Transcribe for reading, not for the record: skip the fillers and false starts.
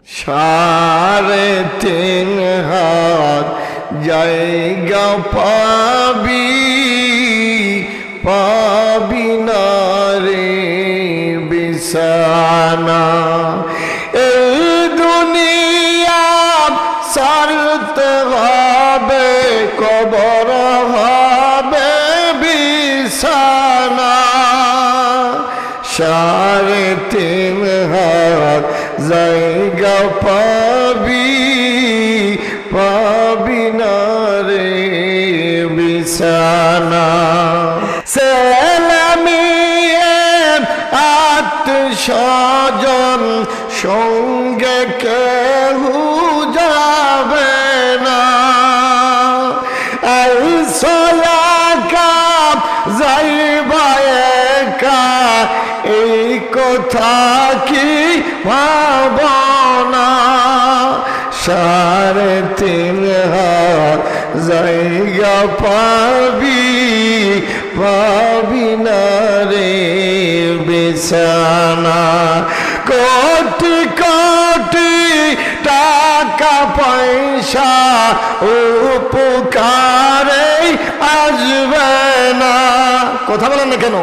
3.5 হাত জায়গা পাবি না রে বিছানা। এই দুনিয়া ছাড়তে হবে, কবর হবে বিছানা। 3.5 হাত জায়গা পাবি না রে বিছানা। ছেলে মেয়ে আত্মস্বজন সঙ্গে কেউ যাবে না। যাইবা একা এই কথা কি ভাবনা। 3.5 জায়গা পাবি না রে বিছানা। কোটি কোটি টাকা পয়সা উপকারে আসবে না। কথা বলেন না কেন?